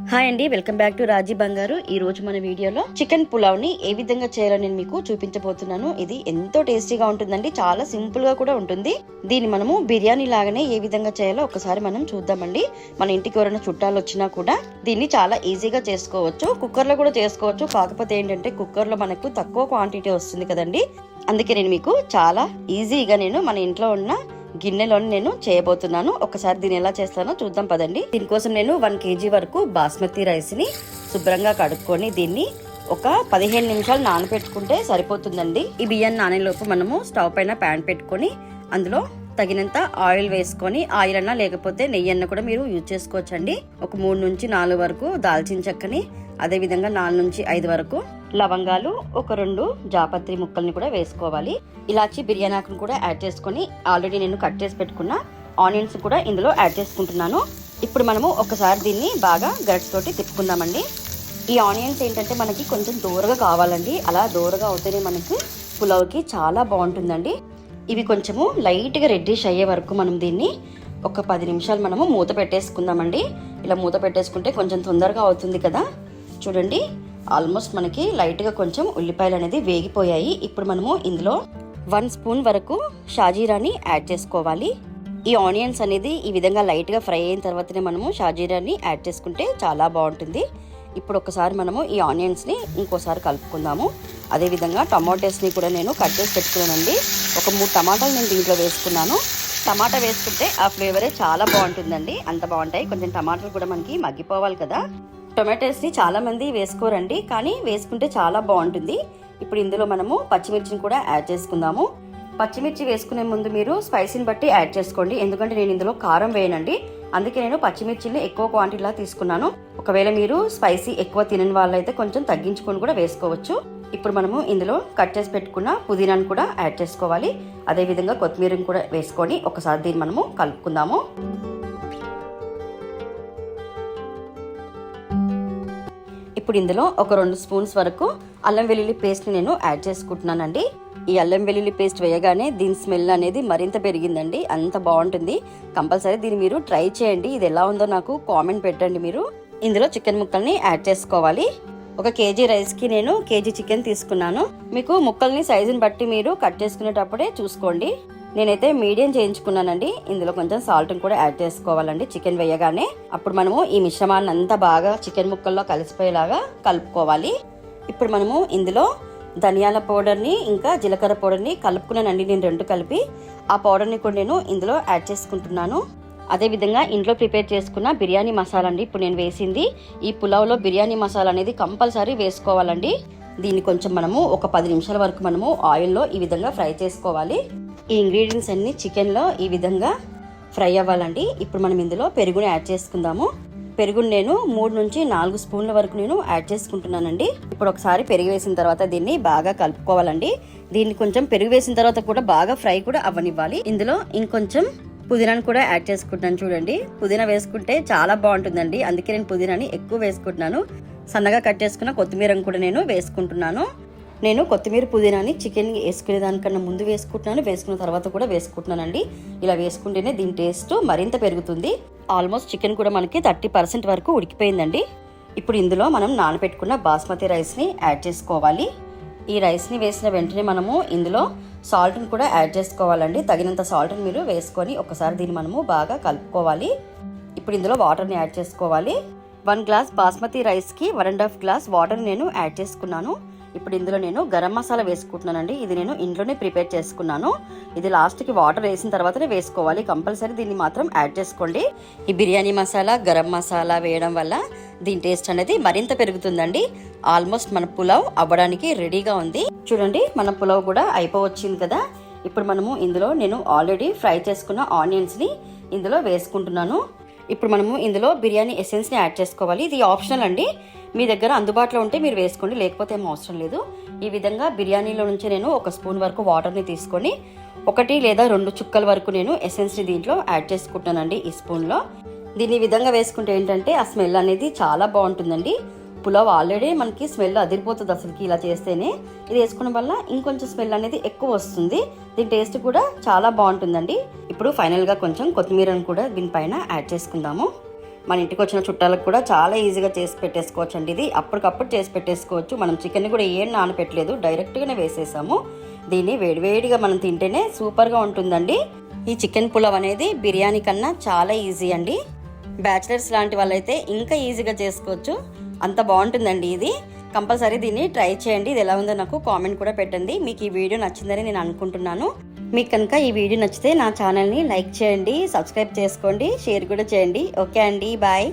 Hi అండి, welcome back to రాజీ బంగారు. ఈ రోజు మన వీడియోలో చికెన్ పులావ్ ని ఏ విధంగా చేయాలో నేను మీకు చూపించబోతున్నాను. ఇది ఎంతో టేస్టీగా ఉంటుందండి, చాలా సింపుల్ గా కూడా ఉంటుంది. దీన్ని మనము బిర్యానీ లాగానే ఏ విధంగా చేయాలో ఒకసారి మనం చూద్దామండి. మన ఇంటికి ఎవరైనా చుట్టాలు వచ్చినా కూడా దీన్ని చాలా ఈజీగా చేసుకోవచ్చు. కుక్కర్ లో కూడా చేసుకోవచ్చు. కాకపోతే ఏంటంటే కుక్కర్ లో మనకు తక్కువ క్వాంటిటీ వస్తుంది కదండి. అందుకే నేను మీకు చాలా ఈజీగా మన ఇంట్లో ఉన్న గిన్నెలోని నేను చేయబోతున్నాను. ఒకసారి దీన్ని ఎలా చేస్తానో చూద్దాం పదండి. దీనికోసం నేను 1 kg వరకు బాస్మతి రైస్ ని శుభ్రంగా కడుక్కొని దీన్ని ఒక 15 నిమిషాలు నానబెట్టుకుంటే సరిపోతుందండి. ఈ బియ్యాన్ని నానేలోపు మనము స్టవ్ పైన ప్యాన్ పెట్టుకొని అందులో తగినంత ఆయిల్ వేసుకొని, ఆయిల్ అన్నా లేకపోతే నెయ్యి అన్న కూడా మీరు యూజ్ చేసుకోవచ్చండి. ఒక 3 నుంచి 4 వరకు దాల్చిన చెక్కని, అదే విధంగా 4 నుంచి 5 వరకు లవంగాలు, ఒక 2 జాపత్రి ముక్కల్ని కూడా వేసుకోవాలి. ఇలాచి బిర్యానీ ఆకును కూడా యాడ్ చేసుకొని, ఆల్రెడీ నేను కట్ చేసి పెట్టుకున్న ఆనియన్స్ కూడా ఇందులో యాడ్ చేసుకుంటున్నాను. ఇప్పుడు మనము ఒకసారి దీన్ని బాగా గరిటె తోటి తిప్పుకుందామండి. ఈ ఆనియన్స్ ఏంటంటే మనకి కొంచెం దూరగా కావాలండి. అలా దూరగా అవుతేనే మనకి పులావ్కి చాలా బాగుంటుందండి. ఇవి కొంచెము లైట్గా రెడ్డిష్ అయ్యే వరకు మనం దీన్ని ఒక 10 నిమిషాలు మనము మూత పెట్టేసుకుందామండి. ఇలా మూత పెట్టేసుకుంటే కొంచెం తొందరగా అవుతుంది కదా. చూడండి, ఆల్మోస్ట్ మనకి లైట్గా కొంచెం ఉల్లిపాయలు అనేది వేగిపోయాయి. ఇప్పుడు మనము ఇందులో 1 స్పూన్ వరకు షాజీరాని యాడ్ చేసుకోవాలి. ఈ ఆనియన్స్ అనేది ఈ విధంగా లైట్గా ఫ్రై అయిన తర్వాతనే మనము షాజీరాని యాడ్ చేసుకుంటే చాలా బాగుంటుంది. ఇప్పుడు ఒకసారి మనము ఈ ఆనియన్స్ని ఇంకోసారి కలుపుకుందాము. అదేవిధంగా టమాటోస్ని కూడా నేను కట్ చేసి పెట్టుకున్నానండి. ఒక 3 టమాటాలు నేను దీంట్లో వేసుకున్నాను. టమాటా వేసుకుంటే ఆ ఫ్లేవరే చాలా బాగుంటుందండి. అంత బాగుంటాయి. కొంచెం టమాటాలు కూడా మనకి మగ్గిపోవాలి కదా. టొమాటోస్ని చాలా మంది వేసుకోరండి, కానీ వేసుకుంటే చాలా బాగుంటుంది. ఇప్పుడు ఇందులో మనము పచ్చిమిర్చిని కూడా యాడ్ చేసుకుందాము. పచ్చిమిర్చి వేసుకునే ముందు మీరు స్పైసీని బట్టి యాడ్ చేసుకోండి. ఎందుకంటే నేను ఇందులో కారం వేయనండి, అందుకే నేను పచ్చిమిర్చిని ఎక్కువ క్వాంటిటీలా తీసుకున్నాను. ఒకవేళ మీరు స్పైసీ ఎక్కువ తినని వాళ్ళైతే కొంచెం తగ్గించుకొని కూడా వేసుకోవచ్చు. ఇప్పుడు మనము ఇందులో కట్ చేసి పెట్టుకున్న పుదీనాను కూడా యాడ్ చేసుకోవాలి. అదేవిధంగా కొత్తిమీరని కూడా వేసుకొని ఒకసారి దీన్ని మనము కలుపుకుందాము. ఇప్పుడు ఇందులో ఒక 2 స్పూన్స్ వరకు అల్లం వెల్లుల్లి పేస్ట్ని నేను యాడ్ చేసుకుంటున్నానండి. ఈ అల్లం వెల్లుల్లి పేస్ట్ వేయగానే దీని స్మెల్ అనేది మరింత పెరిగిందండి. అంత బాగుంటుంది. కంపల్సరీ దీన్ని మీరు ట్రై చేయండి. ఇది ఎలా ఉందో నాకు కామెంట్ పెట్టండి. మీరు ఇందులో చికెన్ ముక్కల్ని యాడ్ చేసుకోవాలి. ఒక కేజీ రైస్కి నేను కేజీ చికెన్ తీసుకున్నాను. మీకు ముక్కల్ని సైజుని బట్టి మీరు కట్ చేసుకునేటప్పుడే చూసుకోండి. నేనైతే మీడియం చేయించుకున్నానండి. ఇందులో కొంచెం సాల్ట్ కూడా యాడ్ చేసుకోవాలండి చికెన్ వేయగానే. అప్పుడు మనము ఈ మిశ్రమాన్ని అంతా బాగా చికెన్ ముక్కల్లో కలిసిపోయేలాగా కలుపుకోవాలి. ఇప్పుడు మనము ఇందులో ధనియాల పౌడర్ని ఇంకా జీలకర్ర పౌడర్ని కలుపుకున్నానండి. నేను 2 కలిపి ఆ పౌడర్ని కూడా నేను ఇందులో యాడ్ చేసుకుంటున్నాను. అదేవిధంగా ఇంట్లో ప్రిపేర్ చేసుకున్న బిర్యానీ మసాలా అండి ఇప్పుడు నేను వేసింది. ఈ పులావ్లో బిర్యానీ మసాలా అనేది కంపల్సరీ వేసుకోవాలండి. దీన్ని కొంచెం మనము ఒక 10 నిమిషాల వరకు మనము ఆయిల్లో ఈ విధంగా ఫ్రై చేసుకోవాలి. ఈ ఇంగ్రీడియంట్స్ అన్ని చికెన్లో ఈ విధంగా ఫ్రై అవ్వాలండి. ఇప్పుడు మనం ఇందులో పెరుగుని యాడ్ చేసుకుందాము. పెరుగుని నేను 3 నుంచి 4 స్పూన్ల వరకు నేను యాడ్ చేసుకుంటున్నానండి. ఇప్పుడు ఒకసారి పెరుగు వేసిన తర్వాత దీన్ని బాగా కలుపుకోవాలండి. దీన్ని కొంచెం పెరుగు వేసిన తర్వాత కూడా బాగా ఫ్రై కూడా అవ్వనివ్వాలి. ఇందులో ఇంకొంచెం పుదీనాను కూడా యాడ్ చేసుకుంటున్నాను. చూడండి, పుదీనా వేసుకుంటే చాలా బాగుంటుందండి. అందుకే నేను పుదీనాని ఎక్కువ వేసుకుంటున్నాను. సన్నగా కట్ చేసుకున్న కొత్తిమీరను కూడా నేను వేసుకుంటున్నాను. నేను కొత్తిమీర పుదీనాని చికెన్ వేసుకునే దానికన్నా ముందు వేసుకుంటున్నాను, వేసుకున్న తర్వాత కూడా వేసుకుంటున్నానండి. ఇలా వేసుకుంటేనే దీని టేస్ట్ మరింత పెరుగుతుంది. ఆల్మోస్ట్ చికెన్ కూడా మనకి 30% వరకు ఉడికిపోయిందండి. ఇప్పుడు ఇందులో మనం నానబెట్టుకున్న బాస్మతి రైస్ని యాడ్ చేసుకోవాలి. ఈ రైస్ని వేసిన వెంటనే మనము ఇందులో సాల్ట్ని కూడా యాడ్ చేసుకోవాలండి. తగినంత సాల్ట్ని మీరు వేసుకొని ఒకసారి దీన్ని మనము బాగా కలుపుకోవాలి. ఇప్పుడు ఇందులో వాటర్ని యాడ్ చేసుకోవాలి. 1 గ్లాస్ బాస్మతి రైస్కి 1.5 గ్లాస్ వాటర్ నేను యాడ్ చేసుకున్నాను. ఇప్పుడు ఇందులో నేను గరం మసాలా వేసుకుంటున్నానండి. ఇది నేను ఇంట్లోనే ప్రిపేర్ చేసుకున్నాను. ఇది లాస్ట్కి వాటర్ వేసిన తర్వాతనే వేసుకోవాలి. కంపల్సరీ దీన్ని మాత్రం యాడ్ చేసుకోండి. ఈ బిర్యానీ మసాలా, గరం మసాలా వేయడం వల్ల దీని టేస్ట్ అనేది మరింత పెరుగుతుందండి. ఆల్మోస్ట్ మన పులావ్ అవ్వడానికి రెడీగా ఉంది. చూడండి, మన పులావ్ కూడా అయిపోవచ్చింది కదా. ఇప్పుడు మనము ఇందులో నేను ఆల్రెడీ ఫ్రై చేసుకున్న ఆనియన్స్ని ఇందులో వేసుకుంటున్నాను. ఇప్పుడు మనము ఇందులో బిర్యానీ ఎసెన్స్ని యాడ్ చేసుకోవాలి. ఇది ఆప్షనల్ అండి. మీ దగ్గర అందుబాటులో ఉంటే మీరు వేసుకోండి, లేకపోతే ఏం అవసరం లేదు. ఈ విధంగా బిర్యానీలో నుంచి నేను 1 స్పూన్ వరకు వాటర్ని తీసుకొని 1 లేదా 2 చుక్కల వరకు నేను ఎసెన్స్ని దీంట్లో యాడ్ చేసుకుంటానండి ఈ స్పూన్లో. దీన్ని ఈ విధంగా వేసుకుంటే ఏంటంటే ఆ స్మెల్ అనేది చాలా బాగుంటుందండి. పులావ్ ఆల్రెడీ మనకి స్మెల్ అదిరిపోతుంది అసలుకి ఇలా చేస్తేనే. ఇది వేసుకోవడం వల్ల ఇంకొంచెం స్మెల్ అనేది ఎక్కువ వస్తుంది. దీని టేస్ట్ కూడా చాలా బాగుంటుందండి. ఇప్పుడు ఫైనల్గా కొంచెం కొత్తిమీరను కూడా దీనిపైన యాడ్ చేసుకుందాము. మన ఇంటికి వచ్చిన చుట్టాలకు కూడా చాలా ఈజీగా చేసి పెట్టేసుకోవచ్చు అండి. ఇది అప్పటికప్పుడు చేసి పెట్టేసుకోవచ్చు. మనం చికెన్ కూడా ఏం నానపెట్టలేదు, డైరెక్ట్గానే వేసేసాము. దీన్ని వేడివేడిగా మనం తింటేనే సూపర్గా ఉంటుందండి. ఈ చికెన్ పులావ్ అనేది బిర్యానీ కన్నా చాలా ఈజీ అండి. బ్యాచిలర్స్ లాంటి వాళ్ళైతే ఇంకా ఈజీగా చేసుకోవచ్చు, అంత బాగుంటుందండి. ఇది కంపల్సరీ దీన్ని ట్రై చేయండి. ఇది ఎలా ఉందో నాకు కామెంట్ కూడా పెట్టండి. మీకు ఈ వీడియో నచ్చిందని నేను అనుకుంటున్నాను. మీకు కనుక ఈ వీడియో నచ్చితే నా ఛానల్ని లైక్ చేయండి, సబ్స్క్రైబ్ చేసుకోండి, షేర్ కూడా చేయండి. ఓకే అండి, బాయ్.